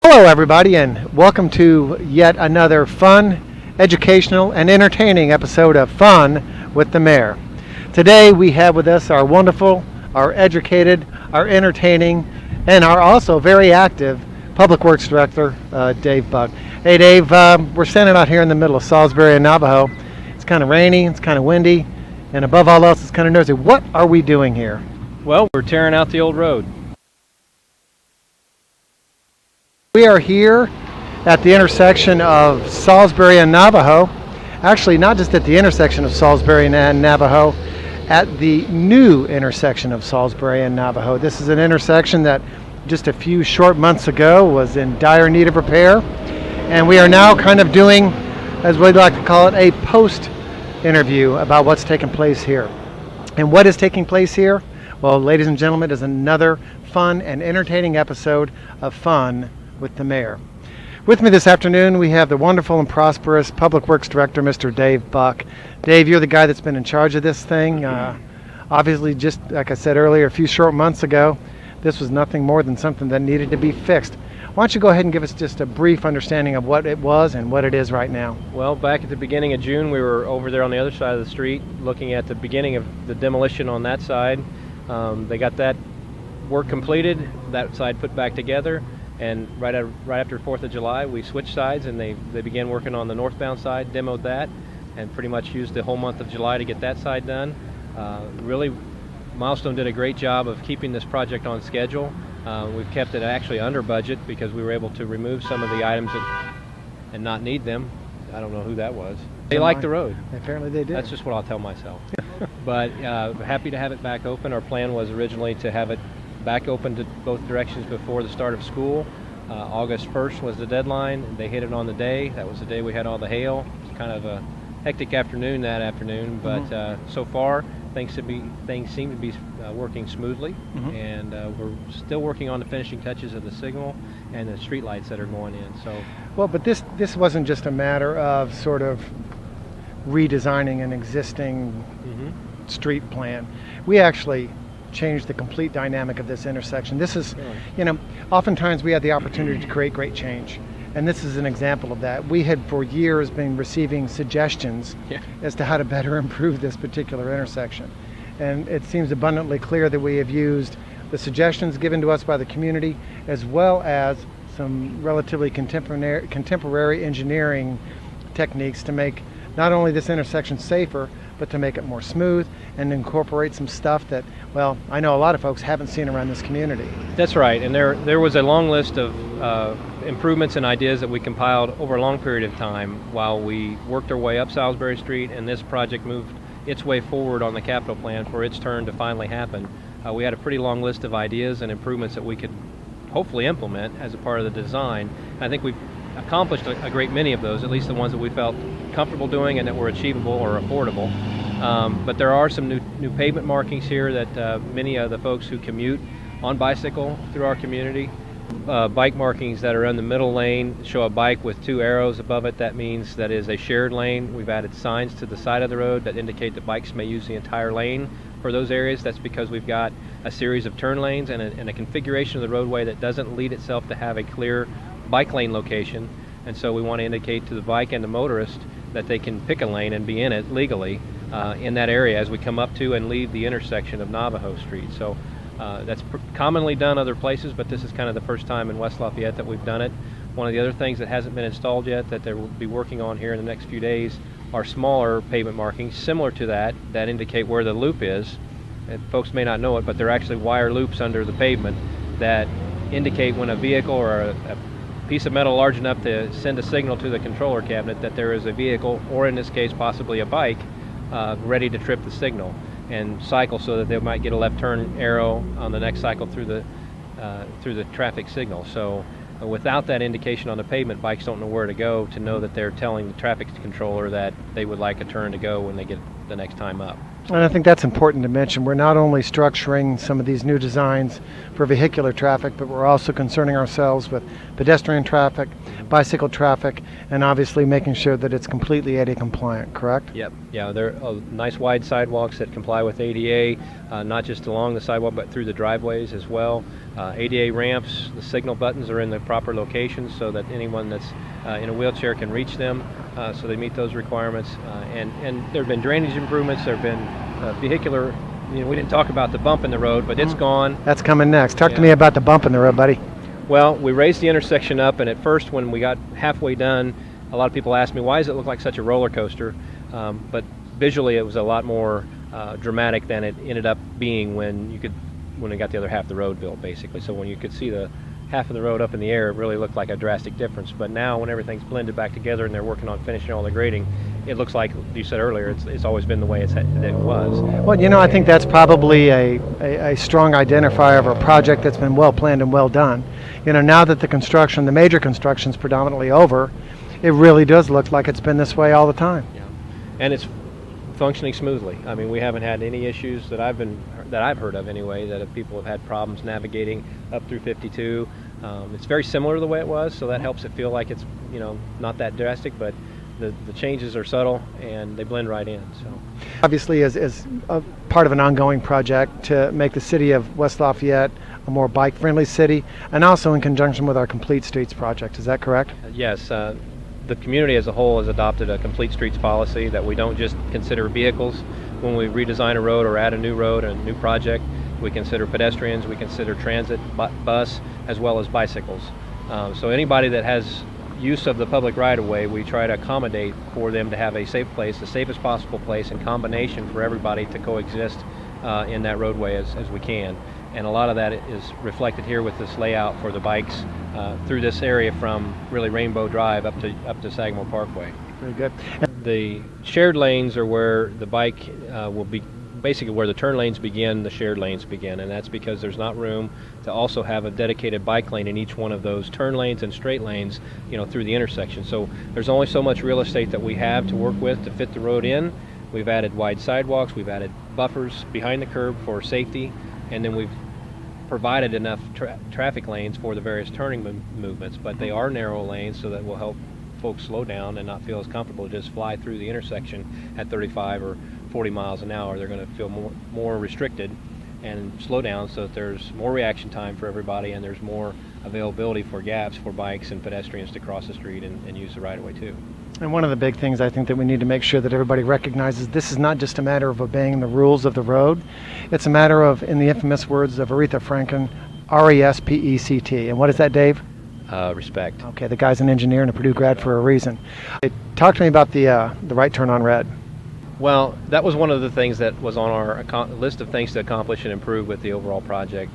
Hello, everybody, and welcome to yet another fun, educational, and entertaining episode of Fun with the Mayor. Today, we have with us our wonderful, our educated, our entertaining, and our also very active Public Works Director, Dave Buck. Hey, Dave, we're standing out here in the middle of Salisbury and Navajo. It's kind of rainy, it's kind of windy, and above all else, it's kind of noisy. What are we doing here? Well, we're tearing out the old road. We are here at the intersection of Salisbury and Navajo. Actually, not just at the intersection of Salisbury and Navajo, at the new intersection of Salisbury and Navajo. This is an intersection that just a few short months ago was in dire need of repair. And we are now kind of doing, as we'd like to call it, a post interview about what's taking place here. And what is taking place here? Well, ladies and gentlemen, it is another fun and entertaining episode of Fun with the Mayor. With me this afternoon, we have the wonderful and prosperous Public Works Director, Mr. Dave Buck. Dave, you're the guy that's been in charge of this thing. Obviously, just like I said earlier, a few short months ago, this was nothing more than something that needed to be fixed. Why don't you go ahead and give us just a brief understanding of what it was and what it is right now? Well, back at the beginning of June, we were over there on the other side of the street looking at the beginning of the demolition on that side. They got that work completed, that side put back together. And right after 4th of July, we switched sides and they began working on the northbound side, demoed that, and pretty much used the whole month of July to get that side done. Really, Milestone did a great job of keeping this project on schedule. We've kept it actually under budget because we were able to remove some of the items and not need them. I don't know who that was. They liked the road. Apparently they did. That's just what I'll tell myself. But happy to have it back open. Our plan was originally to have it back open to both directions before the start of school. August 1st was the deadline. They hit it on the day. That was the day we had all the hail. It was kind of a hectic afternoon that afternoon, but so far things seem to be working smoothly, and we're still working on the finishing touches of the signal and the street lights that are going in. So, well, but this wasn't just a matter of sort of redesigning an existing street plan. We actually changed the complete dynamic of this intersection. This is, oftentimes we have the opportunity to create great change. And this is an example of that. We had for years been receiving suggestions as to how to better improve this particular intersection. And it seems abundantly clear that we have used the suggestions given to us by the community as well as some relatively contemporary engineering techniques to make not only this intersection safer, but to make it more smooth and incorporate some stuff that, well, I know a lot of folks haven't seen around this community. That's right, and there was a long list of improvements and ideas that we compiled over a long period of time while we worked our way up Salisbury Street, and this project moved its way forward on the capital plan for its turn to finally happen. We had a pretty long list of ideas and improvements that we could hopefully implement as a part of the design. I think we've accomplished a great many of those, at least the ones that we felt comfortable doing and that were achievable or affordable. But there are some new pavement markings here that many of the folks who commute on bicycle through our community, bike markings that are in the middle lane show a bike with two arrows above it. That means that is a shared lane. We've added signs to the side of the road that indicate that bikes may use the entire lane for those areas. That's because we've got a series of turn lanes and a configuration of the roadway that doesn't lead itself to have a clear bike lane location, and so we want to indicate to the bike and the motorist that they can pick a lane and be in it legally in that area as we come up to and leave the intersection of Navajo Street. So that's commonly done other places, but this is kind of the first time in West Lafayette that we've done it. One of the other things that hasn't been installed yet that they will be working on here in the next few days are smaller pavement markings similar to that indicate where the loop is. And folks may not know it, but they're actually wire loops under the pavement that indicate when a vehicle or a piece of metal large enough to send a signal to the controller cabinet that there is a vehicle, or in this case possibly a bike, ready to trip the signal and cycle so that they might get a left turn arrow on the next cycle through the traffic signal. So without that indication on the pavement, bikes don't know where to go to know that they're telling the traffic controller that they would like a turn to go when they get the next time up. And I think that's important to mention. We're not only structuring some of these new designs for vehicular traffic, but we're also concerning ourselves with pedestrian traffic, bicycle traffic, and obviously making sure that it's completely ADA compliant, correct? Yep. Yeah, there are nice wide sidewalks that comply with ADA, not just along the sidewalk, but through the driveways as well. ADA ramps, the signal buttons are in the proper locations so that anyone that's in a wheelchair can reach them, so they meet those requirements. And there have been drainage improvements, there have been vehicular, we didn't talk about the bump in the road, but it's gone. That's coming next. Talk to me about the bump in the road, buddy. Well, we raised the intersection up, and at first when we got halfway done, a lot of people asked me, why does it look like such a roller coaster? But visually it was a lot more dramatic than it ended up being when we got the other half of the road built, basically. So when you could see the half of the road up in the air, it really looked like a drastic difference. But now when everything's blended back together and they're working on finishing all the grading, it looks like you said earlier, it's always been the way it was. Well, I think that's probably a strong identifier of a project that's been well planned and well done. Now that the major construction's predominantly over, it really does look like it's been this way all the time. Yeah. And it's functioning smoothly. I mean, we haven't had any issues that I've heard of anyway, that people have had problems navigating up through 52. It's very similar to the way it was, so that helps it feel like it's not that drastic, but the changes are subtle and they blend right in. So obviously, as a part of an ongoing project to make the city of West Lafayette a more bike-friendly city, and also in conjunction with our Complete Streets project. Is that correct? Yes. The community as a whole has adopted a complete streets policy that we don't just consider vehicles when we redesign a road or add a new road, a new project. We consider pedestrians, we consider transit, bus, as well as bicycles. So anybody that has use of the public right-of-way, we try to accommodate for them to have a safe place, the safest possible place in combination for everybody to coexist in that roadway as we can. And a lot of that is reflected here with this layout for the bikes through this area from really Rainbow Drive up to Sagamore Parkway. Very good. The shared lanes are where the bike will be, basically where the turn lanes begin, the shared lanes begin, and that's because there's not room to also have a dedicated bike lane in each one of those turn lanes and straight lanes, through the intersection. So there's only so much real estate that we have to work with to fit the road in. We've added wide sidewalks, we've added buffers behind the curb for safety, and then we've provided enough traffic lanes for the various turning movements, but they are narrow lanes, so that will help folks slow down and not feel as comfortable to just fly through the intersection at 35 or 40 miles an hour. They're going to feel more restricted and slow down, so that there's more reaction time for everybody and there's more availability for gaps for bikes and pedestrians to cross the street and use the right-of-way too. And one of the big things I think that we need to make sure that everybody recognizes, this is not just a matter of obeying the rules of the road. It's a matter of, in the infamous words of Aretha Franklin, RESPECT. And what is that, Dave? Respect. Okay, the guy's an engineer and a Purdue grad for a reason. Talk to me about the right turn on red. Well, that was one of the things that was on our list of things to accomplish and improve with the overall project.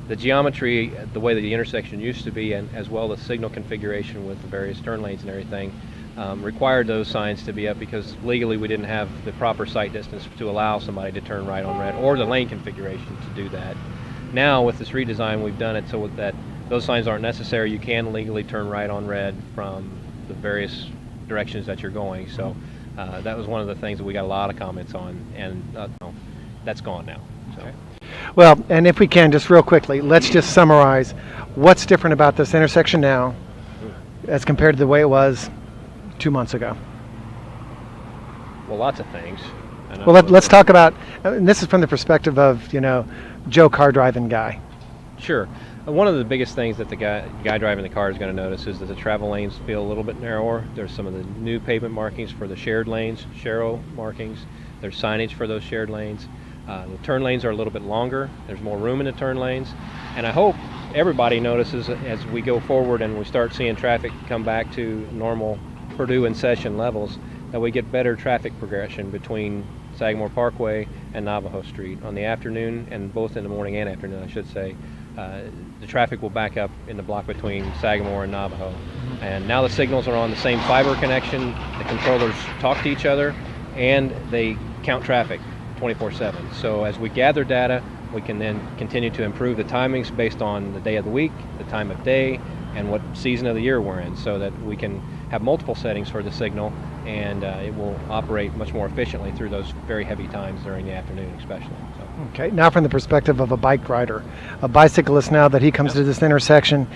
The geometry, the way that the intersection used to be, and as well the signal configuration with the various turn lanes and everything, required those signs to be up because legally we didn't have the proper sight distance to allow somebody to turn right on red, or the lane configuration to do that. Now with this redesign, we've done it so that those signs aren't necessary. You can legally turn right on red from the various directions that you're going. So that was one of the things that we got a lot of comments on, and that's gone now. So. Okay. Well, and if we can, just real quickly, let's just summarize what's different about this intersection now as compared to the way it was 2 months ago. Well, lots of things. Well, let's talk about, and this is from the perspective of, Joe car driving guy. Sure. One of the biggest things that the guy driving the car is going to notice is that the travel lanes feel a little bit narrower. There's some of the new pavement markings for the shared lanes, Sharrow markings. There's signage for those shared lanes. The turn lanes are a little bit longer. There's more room in the turn lanes. And I hope everybody notices as we go forward and we start seeing traffic come back to normal Purdue and Session levels, that we get better traffic progression between Sagamore Parkway and Navajo Street on the afternoon, and both in the morning and afternoon, I should say. The traffic will back up in the block between Sagamore and Navajo. And now the signals are on the same fiber connection. The controllers talk to each other and they count traffic 24/7. So as we gather data, we can then continue to improve the timings based on the day of the week, the time of day, and what season of the year we're in, so that we can have multiple settings for the signal and it will operate much more efficiently through those very heavy times during the afternoon especially. So. Okay, now from the perspective of a bike rider, a bicyclist, now that he comes to this intersection,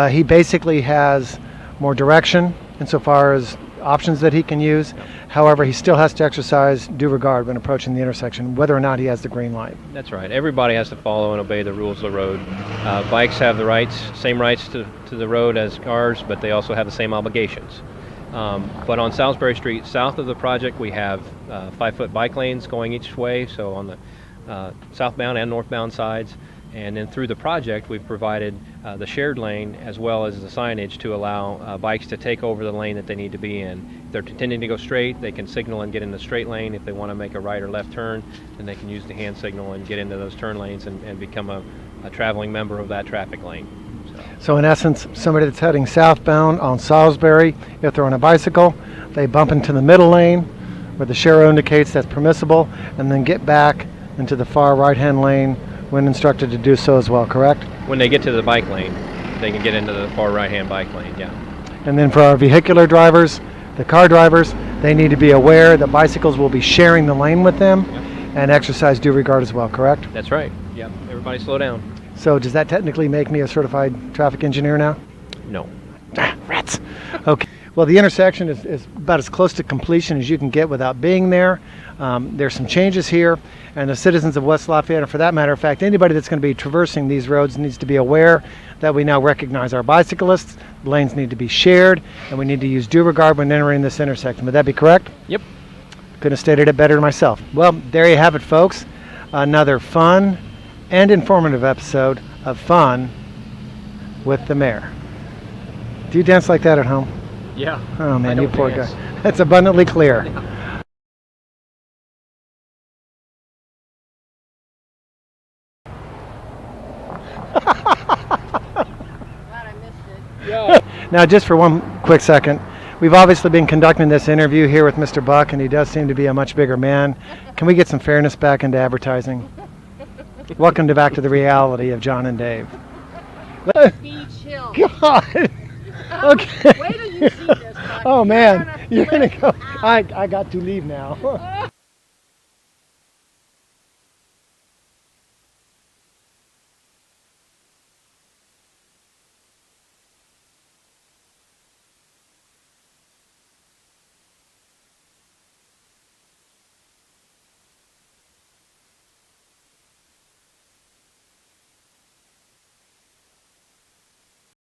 he basically has more direction insofar as options that he can use. However, he still has to exercise due regard when approaching the intersection, whether or not he has the green light. That's right. Everybody has to follow and obey the rules of the road. Bikes have the same rights to the road as cars, but they also have the same obligations. But on Salisbury Street, south of the project, we have 5-foot bike lanes going each way, so on the southbound and northbound sides. And then through the project, we've provided the shared lane as well as the signage to allow bikes to take over the lane that they need to be in. If they're intending to go straight, they can signal and get in the straight lane. If they want to make a right or left turn, then they can use the hand signal and get into those turn lanes and become a traveling member of that traffic lane. So in essence, somebody that's heading southbound on Salisbury, if they're on a bicycle, they bump into the middle lane where the share indicates that's permissible, and then get back into the far right-hand lane when instructed to do so as well, correct? When they get to the bike lane, they can get into the far right-hand bike lane, yeah. And then for our vehicular drivers, the car drivers, they need to be aware that bicycles will be sharing the lane with them, Yep. and exercise due regard as well, correct? That's right, yeah. Everybody slow down. So does that technically make me a certified traffic engineer now? No. Rats. Okay. Well, the intersection is about as close to completion as you can get without being there. There's some changes here, and the citizens of West Lafayette, and for that matter of fact, anybody that's going to be traversing these roads needs to be aware that we now recognize our bicyclists. The lanes need to be shared, and we need to use due regard when entering this intersection. Would that be correct? Yep. Couldn't have stated it better myself. Well, there you have it, folks. Another fun and informative episode of Fun with the Mayor. Do you dance like that at home? Yeah. Oh man, I you don't poor dance. guy. That's abundantly clear. Glad I missed it. Yeah. Now, just for one quick second, we've obviously been conducting this interview here with Mr. Buck, and he does seem to be a much bigger man. Can we get some fairness back into advertising? Welcome back to the reality of John and Dave. Beach Hill. God. Okay. Wait till you see this. Buck. Oh man, you're gonna flip go. out. I got to leave now.